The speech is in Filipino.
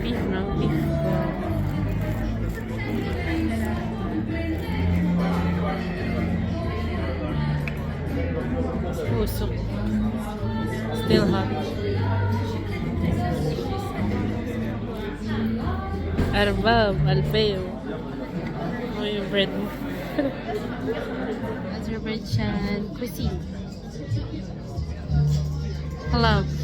Beef, no? Beef. Puso. Still hot. Arbab, Alfeo. Oh, yung bread mo. Azerbaijan cuisine. Plov.